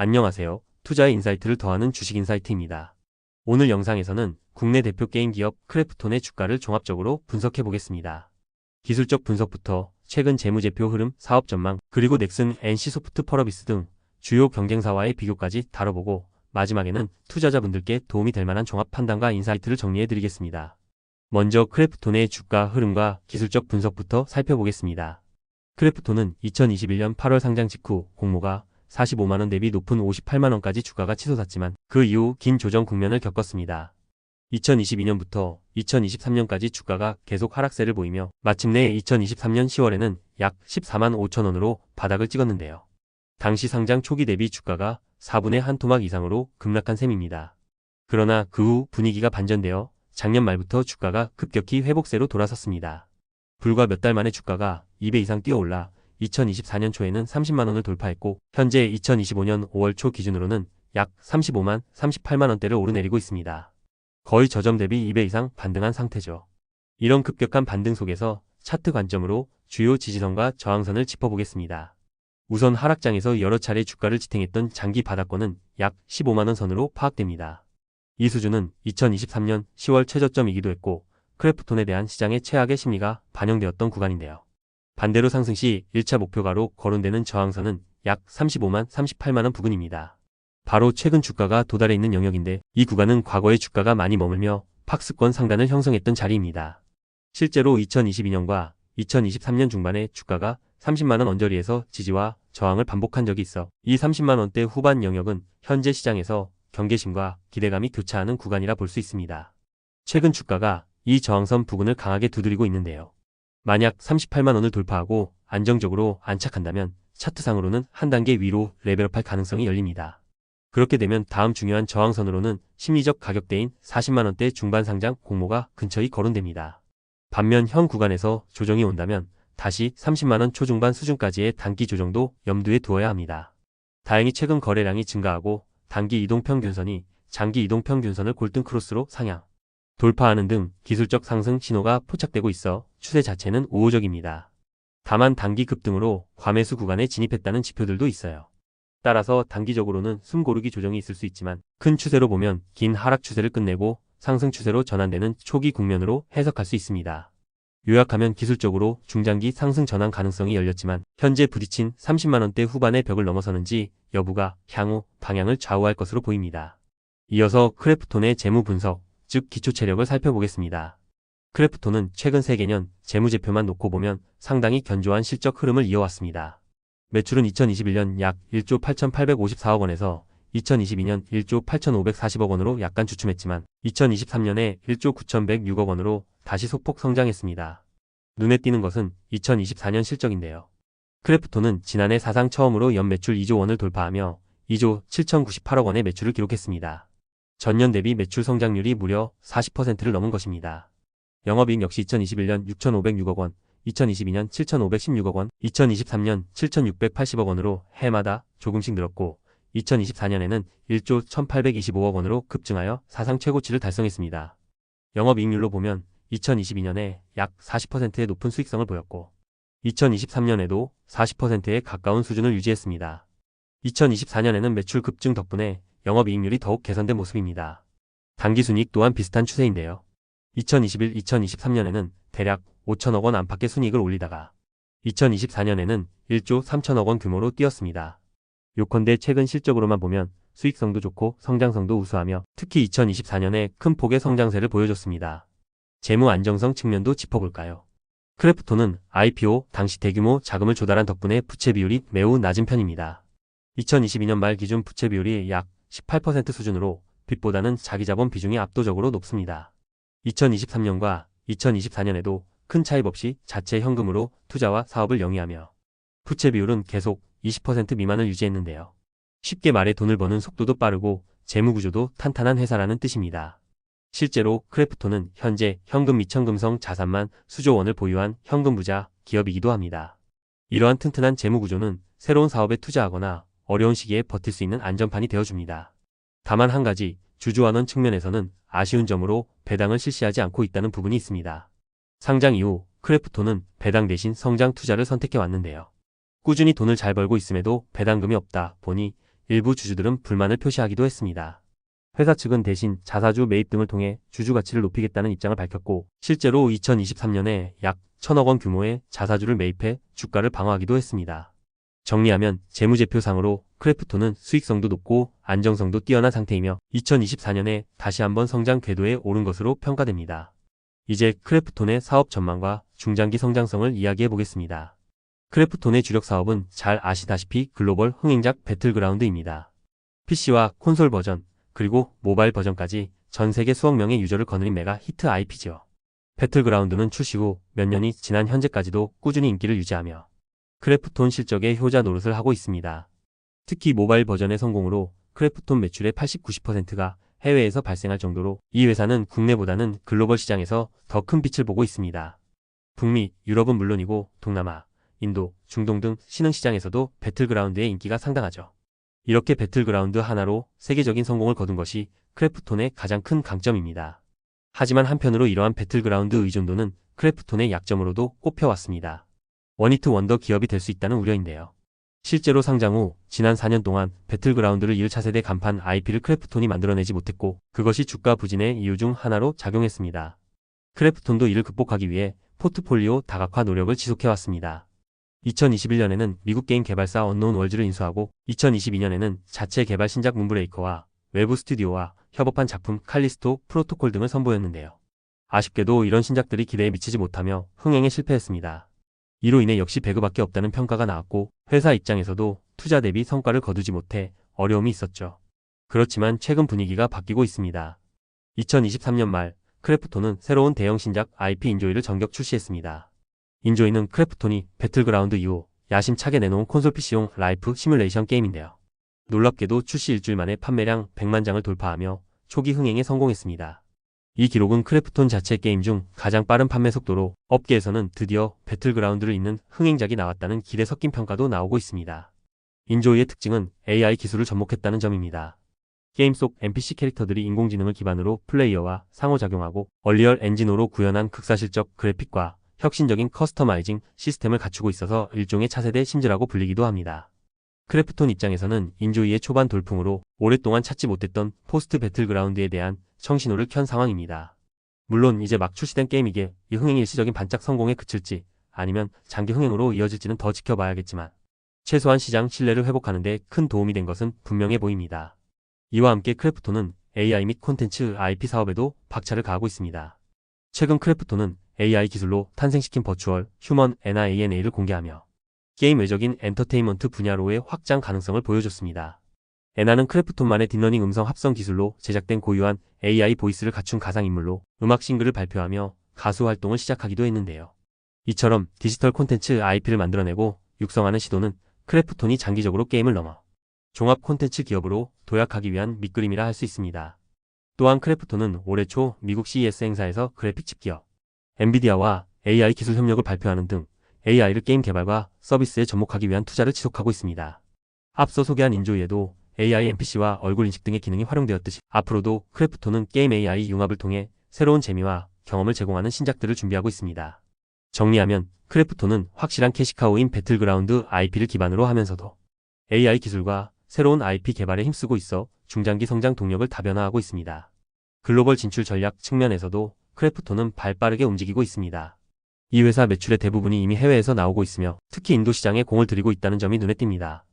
안녕하세요. 투자의 인사이트를 더하는 주식 인사이트입니다. 오늘 영상에서는 국내 대표 게임 기업 크래프톤의 주가를 종합적으로 분석해 보겠습니다. 기술적 분석부터 최근 재무제표 흐름, 사업 전망, 그리고 넥슨, NC소프트, 펄어비스 등 주요 경쟁사와의 비교까지 다뤄보고 마지막에는 투자자분들께 도움이 될 만한 종합 판단과 인사이트를 정리해 드리겠습니다. 먼저 크래프톤의 주가 흐름과 기술적 분석부터 살펴보겠습니다. 크래프톤은 2021년 8월 상장 직후 공모가 45만원 대비 높은 58만원까지 주가가 치솟았지만 그 이후 긴 조정 국면을 겪었습니다. 2022년부터 2023년까지 주가가 계속 하락세를 보이며 마침내 2023년 10월에는 약 14만 5천원으로 바닥을 찍었는데요. 당시 상장 초기 대비 주가가 4분의 1 토막 이상으로 급락한 셈입니다. 그러나 그 후 분위기가 반전되어 작년 말부터 주가가 급격히 회복세로 돌아섰습니다. 불과 몇 달 만에 주가가 2배 이상 뛰어올라 2024년 초에는 30만원을 돌파했고 현재 2025년 5월 초 기준으로는 약 35만, 38만원대를 오르내리고 있습니다. 거의 저점 대비 2배 이상 반등한 상태죠. 이런 급격한 반등 속에서 차트 관점으로 주요 지지선과 저항선을 짚어보겠습니다. 우선 하락장에서 여러 차례 주가를 지탱했던 장기 바닥권은 약 15만원 선으로 파악됩니다. 이 수준은 2023년 10월 최저점이기도 했고 크래프톤에 대한 시장의 최악의 심리가 반영되었던 구간인데요. 반대로 상승 시 1차 목표가로 거론되는 저항선은 약 35만, 38만원 부근입니다. 바로 최근 주가가 도달해 있는 영역인데 이 구간은 과거의 주가가 많이 머물며 박스권 상단을 형성했던 자리입니다. 실제로 2022년과 2023년 중반에 주가가 30만원 언저리에서 지지와 저항을 반복한 적이 있어 이 30만원대 후반 영역은 현재 시장에서 경계심과 기대감이 교차하는 구간이라 볼 수 있습니다. 최근 주가가 이 저항선 부근을 강하게 두드리고 있는데요. 만약 38만원을 돌파하고 안정적으로 안착한다면 차트상으로는 한 단계 위로 레벨업할 가능성이 열립니다. 그렇게 되면 다음 중요한 저항선으로는 심리적 가격대인 40만원대 중반 상장 공모가 근처히 거론됩니다. 반면 현 구간에서 조정이 온다면 다시 30만원 초중반 수준까지의 단기 조정도 염두에 두어야 합니다. 다행히 최근 거래량이 증가하고 단기 이동평균선이 장기 이동평균선을 골든 크로스로 상향, 돌파하는 등 기술적 상승 신호가 포착되고 있어 추세 자체는 우호적입니다. 다만 단기 급등으로 과매수 구간에 진입했다는 지표들도 있어요. 따라서 단기적으로는 숨고르기 조정이 있을 수 있지만 큰 추세로 보면 긴 하락 추세를 끝내고 상승 추세로 전환되는 초기 국면으로 해석할 수 있습니다. 요약하면 기술적으로 중장기 상승 전환 가능성이 열렸지만 현재 부딪힌 30만원대 후반의 벽을 넘어서는지 여부가 향후 방향을 좌우할 것으로 보입니다. 이어서 크래프톤의 재무 분석, 즉 기초 체력을 살펴보겠습니다. 크래프톤은 최근 3개년 재무제표만 놓고 보면 상당히 견조한 실적 흐름을 이어왔습니다. 매출은 2021년 약 1조 8,854억 원에서 2022년 1조 8,540억 원으로 약간 주춤했지만 2023년에 1조 9,106억 원으로 다시 소폭 성장했습니다. 눈에 띄는 것은 2024년 실적인데요. 크래프톤은 지난해 사상 처음으로 연매출 2조 원을 돌파하며 2조 7,098억 원의 매출을 기록했습니다. 전년 대비 매출 성장률이 무려 40%를 넘은 것입니다. 영업이익 역시 2021년 6,506억 원, 2022년 7,516억 원, 2023년 7,680억 원으로 해마다 조금씩 늘었고 2024년에는 1조 1,825억 원으로 급증하여 사상 최고치를 달성했습니다. 영업이익률로 보면 2022년에 약 40%의 높은 수익성을 보였고 2023년에도 40%에 가까운 수준을 유지했습니다. 2024년에는 매출 급증 덕분에 영업이익률이 더욱 개선된 모습입니다. 당기순이익 또한 비슷한 추세인데요. 2021, 2023년에는 대략 5천억 원 안팎의 순이익을 올리다가 2024년에는 1조 3천억 원 규모로 뛰었습니다. 요컨대 최근 실적으로만 보면 수익성도 좋고 성장성도 우수하며 특히 2024년에 큰 폭의 성장세를 보여줬습니다. 재무 안정성 측면도 짚어볼까요? 크래프톤은 IPO 당시 대규모 자금을 조달한 덕분에 부채 비율이 매우 낮은 편입니다. 2022년 말 기준 부채 비율이 약 18% 수준으로 빚보다는 자기자본 비중이 압도적으로 높습니다. 2023년과 2024년에도 큰 차입 없이 자체 현금으로 투자와 사업을 영위하며 부채 비율은 계속 20% 미만을 유지했는데요. 쉽게 말해 돈을 버는 속도도 빠르고 재무 구조도 탄탄한 회사라는 뜻입니다. 실제로 크래프톤은 현재 현금 미천금성 자산만 수조 원을 보유한 현금 부자 기업이기도 합니다. 이러한 튼튼한 재무 구조는 새로운 사업에 투자하거나 어려운 시기에 버틸 수 있는 안전판이 되어줍니다. 다만 한 가지 주주환원 측면에서는 아쉬운 점으로 배당을 실시하지 않고 있다는 부분이 있습니다. 상장 이후 크래프톤은 배당 대신 성장 투자를 선택해 왔는데요. 꾸준히 돈을 잘 벌고 있음에도 배당금이 없다 보니 일부 주주들은 불만을 표시하기도 했습니다. 회사 측은 대신 자사주 매입 등을 통해 주주 가치를 높이겠다는 입장을 밝혔고, 실제로 2023년에 약 1,000억 원 규모의 자사주를 매입해 주가를 방어하기도 했습니다. 정리하면 재무제표상으로 크래프톤은 수익성도 높고 안정성도 뛰어난 상태이며 2024년에 다시 한번 성장 궤도에 오른 것으로 평가됩니다. 이제 크래프톤의 사업 전망과 중장기 성장성을 이야기해 보겠습니다. 크래프톤의 주력 사업은 잘 아시다시피 글로벌 흥행작 배틀그라운드입니다. PC와 콘솔 버전, 그리고 모바일 버전까지 전 세계 수억 명의 유저를 거느린 메가 히트 IP죠. 배틀그라운드는 출시 후 몇 년이 지난 현재까지도 꾸준히 인기를 유지하며 크래프톤 실적의 효자 노릇을 하고 있습니다. 특히 모바일 버전의 성공으로 크래프톤 매출의 80-90%가 해외에서 발생할 정도로 이 회사는 국내보다는 글로벌 시장에서 더 큰 빛을 보고 있습니다. 북미, 유럽은 물론이고 동남아, 인도, 중동 등 신흥시장에서도 배틀그라운드의 인기가 상당하죠. 이렇게 배틀그라운드 하나로 세계적인 성공을 거둔 것이 크래프톤의 가장 큰 강점입니다. 하지만 한편으로 이러한 배틀그라운드 의존도는 크래프톤의 약점으로도 꼽혀왔습니다. 원히트 원더 기업이 될 수 있다는 우려인데요. 실제로 상장 후 지난 4년 동안 배틀그라운드를 1차세대 간판 IP를 크래프톤이 만들어내지 못했고, 그것이 주가 부진의 이유 중 하나로 작용했습니다. 크래프톤도 이를 극복하기 위해 포트폴리오 다각화 노력을 지속해왔습니다. 2021년에는 미국 게임 개발사 언노운 월즈를 인수하고 2022년에는 자체 개발 신작 문브레이커와 외부 스튜디오와 협업한 작품 칼리스토 프로토콜 등을 선보였는데요. 아쉽게도 이런 신작들이 기대에 미치지 못하며 흥행에 실패했습니다. 이로 인해 역시 배그밖에 없다는 평가가 나왔고, 회사 입장에서도 투자 대비 성과를 거두지 못해 어려움이 있었죠. 그렇지만 최근 분위기가 바뀌고 있습니다. 2023년 말 크래프톤은 새로운 대형 신작 IP 인조이를 전격 출시했습니다. 인조이는 크래프톤이 배틀그라운드 이후 야심차게 내놓은 콘솔 PC용 라이프 시뮬레이션 게임인데요. 놀랍게도 출시 일주일 만에 판매량 100만 장을 돌파하며 초기 흥행에 성공했습니다. 이 기록은 크래프톤 자체 게임 중 가장 빠른 판매 속도로 업계에서는 드디어 배틀그라운드를 잇는 흥행작이 나왔다는 기대 섞인 평가도 나오고 있습니다. 인조이의 특징은 AI 기술을 접목했다는 점입니다. 게임 속 NPC 캐릭터들이 인공지능을 기반으로 플레이어와 상호작용하고 얼리얼 엔진으로 구현한 극사실적 그래픽과 혁신적인 커스터마이징 시스템을 갖추고 있어서 일종의 차세대 심즈라고 불리기도 합니다. 크래프톤 입장에서는 인조이의 초반 돌풍으로 오랫동안 찾지 못했던 포스트 배틀그라운드에 대한 청신호를 켠 상황입니다. 물론 이제 막 출시된 게임이기에 이 흥행이 일시적인 반짝 성공에 그칠지 아니면 장기 흥행으로 이어질지는 더 지켜봐야겠지만 최소한 시장 신뢰를 회복하는 데 큰 도움이 된 것은 분명해 보입니다. 이와 함께 크래프톤은 AI 및 콘텐츠 IP 사업에도 박차를 가하고 있습니다. 최근 크래프톤은 AI 기술로 탄생시킨 버추얼 휴먼 NIANA를 공개하며 게임 외적인 엔터테인먼트 분야로의 확장 가능성을 보여줬습니다. 에나는 크래프톤만의 딥러닝 음성 합성 기술로 제작된 고유한 AI 보이스를 갖춘 가상인물로 음악 싱글을 발표하며 가수 활동을 시작하기도 했는데요. 이처럼 디지털 콘텐츠 IP를 만들어내고 육성하는 시도는 크래프톤이 장기적으로 게임을 넘어 종합 콘텐츠 기업으로 도약하기 위한 밑그림이라 할 수 있습니다. 또한 크래프톤은 올해 초 미국 CES 행사에서 그래픽칩 기업 엔비디아와 AI 기술 협력을 발표하는 등 AI를 게임 개발과 서비스에 접목하기 위한 투자를 지속하고 있습니다. 앞서 소개한 인조이에도 AI NPC와 얼굴 인식 등의 기능이 활용되었듯이 앞으로도 크래프톤은 게임 AI 융합을 통해 새로운 재미와 경험을 제공하는 신작들을 준비하고 있습니다. 정리하면 크래프톤은 확실한 캐시카우인 배틀그라운드 IP를 기반으로 하면서도 AI 기술과 새로운 IP 개발에 힘쓰고 있어 중장기 성장 동력을 다변화하고 있습니다. 글로벌 진출 전략 측면에서도 크래프톤은 발빠르게 움직이고 있습니다. 이 회사 매출의 대부분이 이미 해외에서 나오고 있으며 특히 인도 시장에 공을 들이고 있다는 점이 눈에 띕니다.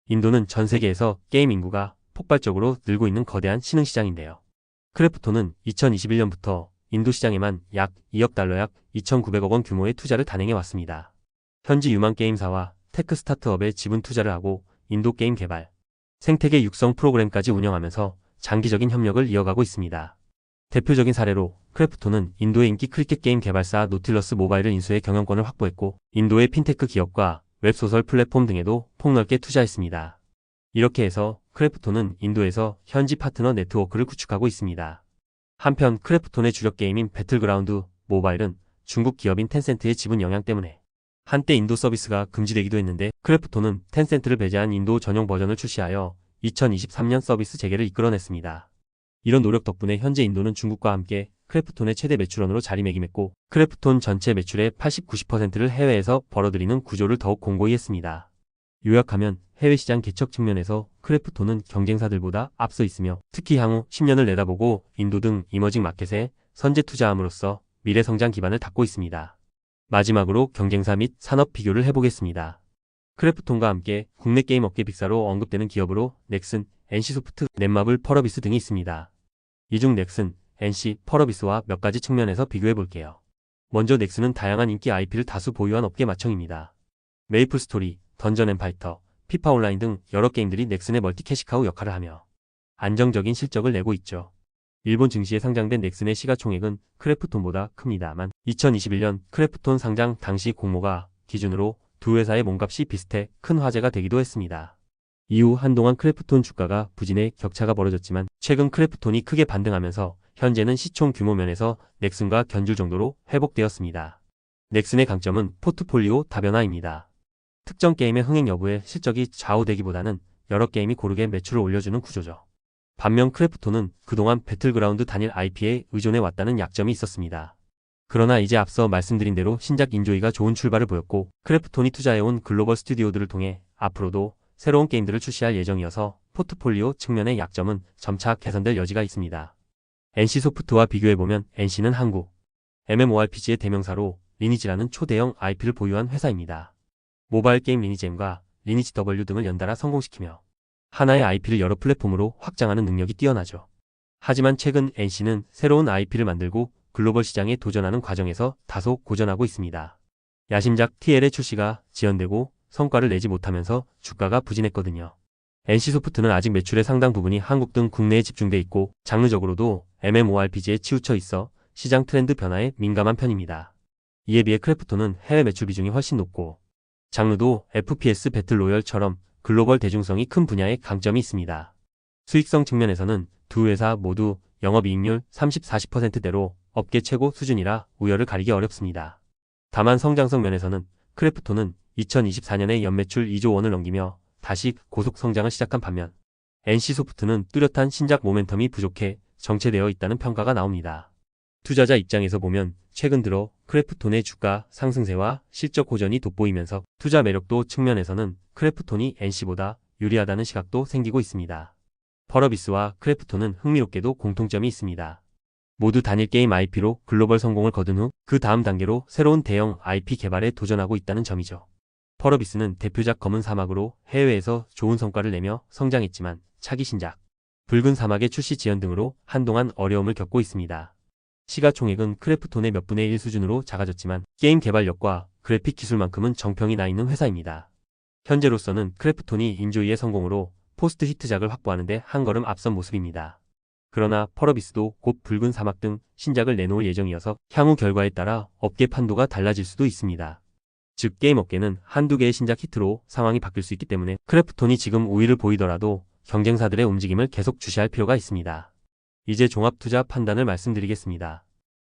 인도는 전 세계에서 게임 인구가 폭발적으로 늘고 있는 거대한 신흥시장인데요. 크래프톤은 2021년부터 인도 시장에만 약 2억 달러 약 2,900억 원 규모의 투자를 단행해 왔습니다. 현지 유망 게임사와 테크 스타트업에 지분 투자를 하고 인도 게임 개발, 생태계 육성 프로그램까지 운영하면서 장기적인 협력을 이어가고 있습니다. 대표적인 사례로 크래프톤은 인도의 인기 크리켓 게임 개발사 노틸러스 모바일을 인수해 경영권을 확보했고 인도의 핀테크 기업과 웹소설 플랫폼 등에도 폭넓게 투자했습니다. 이렇게 해서 크래프톤은 인도에서 현지 파트너 네트워크를 구축하고 있습니다. 한편 크래프톤의 주력 게임인 배틀그라운드 모바일은 중국 기업인 텐센트의 지분 영향 때문에 한때 인도 서비스가 금지되기도 했는데 크래프톤은 텐센트를 배제한 인도 전용 버전을 출시하여 2023년 서비스 재개를 이끌어냈습니다. 이런 노력 덕분에 현재 인도는 중국과 함께 크래프톤의 최대 매출원으로 자리매김했고 크래프톤 전체 매출의 80-90%를 해외에서 벌어들이는 구조를 더욱 공고히 했습니다. 요약하면 해외 시장 개척 측면에서 크래프톤은 경쟁사들보다 앞서 있으며 특히 향후 10년을 내다보고 인도 등 이머징 마켓에 선제 투자함으로써 미래 성장 기반을 닦고 있습니다. 마지막으로 경쟁사 및 산업 비교를 해보겠습니다. 크래프톤과 함께 국내 게임 업계 빅사로 언급되는 기업으로 넥슨, NC소프트, 넷마블, 펄어비스 등이 있습니다. 이 중 넥슨, NC, 펄어비스와 몇 가지 측면에서 비교해볼게요. 먼저 넥슨은 다양한 인기 IP를 다수 보유한 업계 마청입니다. 메이플 스토리, 던전 앤 파이터, 피파 온라인 등 여러 게임들이 넥슨의 멀티 캐시카우 역할을 하며 안정적인 실적을 내고 있죠. 일본 증시에 상장된 넥슨의 시가총액은 크래프톤보다 큽니다만 2021년 크래프톤 상장 당시 공모가 기준으로 두 회사의 몸값이 비슷해 큰 화제가 되기도 했습니다. 이후 한동안 크래프톤 주가가 부진해 격차가 벌어졌지만 최근 크래프톤이 크게 반등하면서 현재는 시총 규모 면에서 넥슨과 견줄 정도로 회복되었습니다. 넥슨의 강점은 포트폴리오 다변화입니다. 특정 게임의 흥행 여부에 실적이 좌우되기보다는 여러 게임이 고르게 매출을 올려주는 구조죠. 반면 크래프톤은 그동안 배틀그라운드 단일 IP에 의존해왔다는 약점이 있었습니다. 그러나 이제 앞서 말씀드린 대로 신작 인조이가 좋은 출발을 보였고 크래프톤이 투자해온 글로벌 스튜디오들을 통해 앞으로도 새로운 게임들을 출시할 예정이어서 포트폴리오 측면의 약점은 점차 개선될 여지가 있습니다. NC소프트와 비교해보면 NC는 한국 MMORPG의 대명사로 리니지라는 초대형 IP를 보유한 회사입니다. 모바일 게임 리니지M과 리니지 W 등을 연달아 성공시키며 하나의 IP를 여러 플랫폼으로 확장하는 능력이 뛰어나죠. 하지만 최근 NC는 새로운 IP를 만들고 글로벌 시장에 도전하는 과정에서 다소 고전하고 있습니다. 야심작 TL의 출시가 지연되고 성과를 내지 못하면서 주가가 부진했거든요. NC소프트는 아직 매출의 상당 부분이 한국 등 국내에 집중돼 있고 장르적으로도 MMORPG에 치우쳐 있어 시장 트렌드 변화에 민감한 편입니다. 이에 비해 크래프톤은 해외 매출 비중이 훨씬 높고 장르도 FPS 배틀로열처럼 글로벌 대중성이 큰 분야에 강점이 있습니다. 수익성 측면에서는 두 회사 모두 영업이익률 30-40%대로 업계 최고 수준이라 우열을 가리기 어렵습니다. 다만 성장성 면에서는 크래프톤은 2024년에 연매출 2조 원을 넘기며 다시 고속 성장을 시작한 반면 NC소프트는 뚜렷한 신작 모멘텀이 부족해 정체되어 있다는 평가가 나옵니다. 투자자 입장에서 보면 최근 들어 크래프톤의 주가 상승세와 실적 호전이 돋보이면서 투자 매력도 측면에서는 크래프톤이 NC보다 유리하다는 시각도 생기고 있습니다. 펄어비스와 크래프톤은 흥미롭게도 공통점이 있습니다. 모두 단일 게임 IP로 글로벌 성공을 거둔 후 그 다음 단계로 새로운 대형 IP 개발에 도전하고 있다는 점이죠. 펄어비스는 대표작 검은 사막으로 해외에서 좋은 성과를 내며 성장했지만 차기 신작 붉은 사막의 출시 지연 등으로 한동안 어려움을 겪고 있습니다. 시가총액은 크래프톤의 몇 분의 1 수준으로 작아졌지만 게임 개발력과 그래픽 기술만큼은 정평이 나 있는 회사입니다. 현재로서는 크래프톤이 인조이의 성공으로 포스트 히트작을 확보하는데 한 걸음 앞선 모습입니다. 그러나 펄어비스도 곧 붉은 사막 등 신작을 내놓을 예정이어서 향후 결과에 따라 업계 판도가 달라질 수도 있습니다. 즉 게임 업계는 한두 개의 신작 히트로 상황이 바뀔 수 있기 때문에 크래프톤이 지금 우위를 보이더라도 경쟁사들의 움직임을 계속 주시할 필요가 있습니다. 이제 종합투자 판단을 말씀드리겠습니다.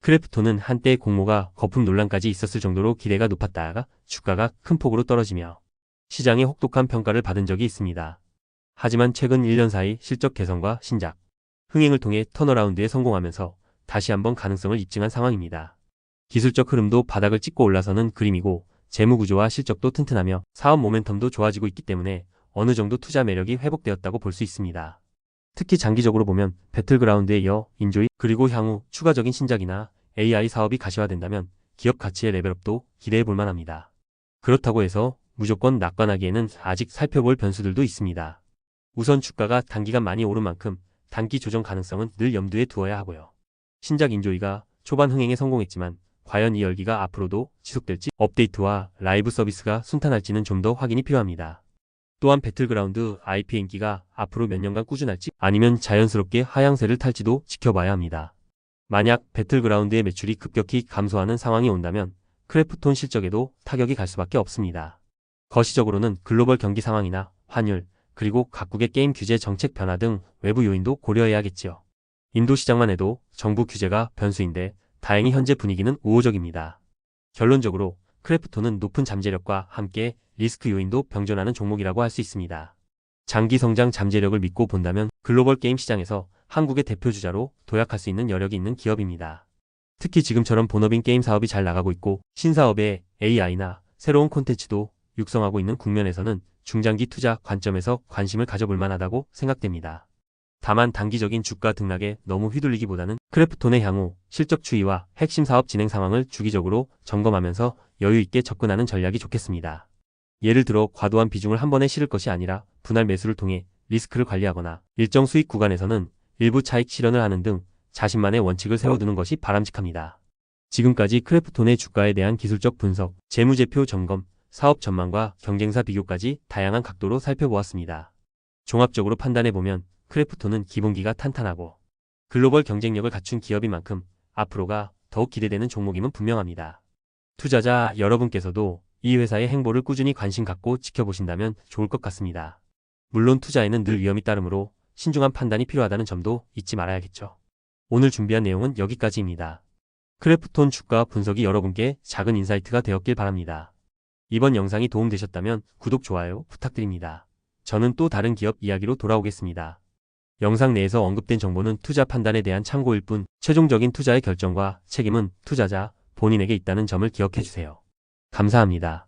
크래프톤은 한때 공모가 거품 논란까지 있었을 정도로 기대가 높았다가 주가가 큰 폭으로 떨어지며 시장의 혹독한 평가를 받은 적이 있습니다. 하지만 최근 1년 사이 실적 개선과 신작, 흥행을 통해 턴어라운드에 성공하면서 다시 한번 가능성을 입증한 상황입니다. 기술적 흐름도 바닥을 찍고 올라서는 그림이고 재무구조와 실적도 튼튼하며 사업 모멘텀도 좋아지고 있기 때문에 어느 정도 투자 매력이 회복되었다고 볼 수 있습니다. 특히 장기적으로 보면 배틀그라운드에 이어 인조이 그리고 향후 추가적인 신작이나 AI 사업이 가시화된다면 기업 가치의 레벨업도 기대해 볼 만합니다. 그렇다고 해서 무조건 낙관하기에는 아직 살펴볼 변수들도 있습니다. 우선 주가가 단기간 많이 오른 만큼 단기 조정 가능성은 늘 염두에 두어야 하고요. 신작 인조이가 초반 흥행에 성공했지만 과연 이 열기가 앞으로도 지속될지 업데이트와 라이브 서비스가 순탄할지는 좀 더 확인이 필요합니다. 또한 배틀그라운드 IP 인기가 앞으로 몇 년간 꾸준할지 아니면 자연스럽게 하향세를 탈지도 지켜봐야 합니다. 만약 배틀그라운드의 매출이 급격히 감소하는 상황이 온다면 크래프톤 실적에도 타격이 갈 수밖에 없습니다. 거시적으로는 글로벌 경기 상황이나 환율, 그리고 각국의 게임 규제 정책 변화 등 외부 요인도 고려해야겠지요. 인도 시장만 해도 정부 규제가 변수인데 다행히 현재 분위기는 우호적입니다. 결론적으로 크래프톤은 높은 잠재력과 함께 리스크 요인도 병존하는 종목이라고 할 수 있습니다. 장기 성장 잠재력을 믿고 본다면 글로벌 게임 시장에서 한국의 대표 주자로 도약할 수 있는 여력이 있는 기업입니다. 특히 지금처럼 본업인 게임 사업이 잘 나가고 있고 신사업에 AI나 새로운 콘텐츠도 육성하고 있는 국면에서는 중장기 투자 관점에서 관심을 가져볼 만하다고 생각됩니다. 다만 단기적인 주가 등락에 너무 휘둘리기보다는 크래프톤의 향후 실적 추이와 핵심 사업 진행 상황을 주기적으로 점검하면서 여유 있게 접근하는 전략이 좋겠습니다. 예를 들어 과도한 비중을 한 번에 실을 것이 아니라 분할 매수를 통해 리스크를 관리하거나 일정 수익 구간에서는 일부 차익 실현을 하는 등 자신만의 원칙을 세워두는 것이 바람직합니다. 지금까지 크래프톤의 주가에 대한 기술적 분석, 재무제표 점검, 사업 전망과 경쟁사 비교까지 다양한 각도로 살펴보았습니다. 종합적으로 판단해보면 크래프톤은 기본기가 탄탄하고 글로벌 경쟁력을 갖춘 기업인 만큼 앞으로가 더욱 기대되는 종목임은 분명합니다. 투자자 여러분께서도 이 회사의 행보를 꾸준히 관심 갖고 지켜보신다면 좋을 것 같습니다. 물론 투자에는 늘 위험이 따르므로 신중한 판단이 필요하다는 점도 잊지 말아야겠죠. 오늘 준비한 내용은 여기까지입니다. 크래프톤 주가 분석이 여러분께 작은 인사이트가 되었길 바랍니다. 이번 영상이 도움되셨다면 구독, 좋아요 부탁드립니다. 저는 또 다른 기업 이야기로 돌아오겠습니다. 영상 내에서 언급된 정보는 투자 판단에 대한 참고일 뿐 최종적인 투자의 결정과 책임은 투자자 본인에게 있다는 점을 기억해주세요. 감사합니다.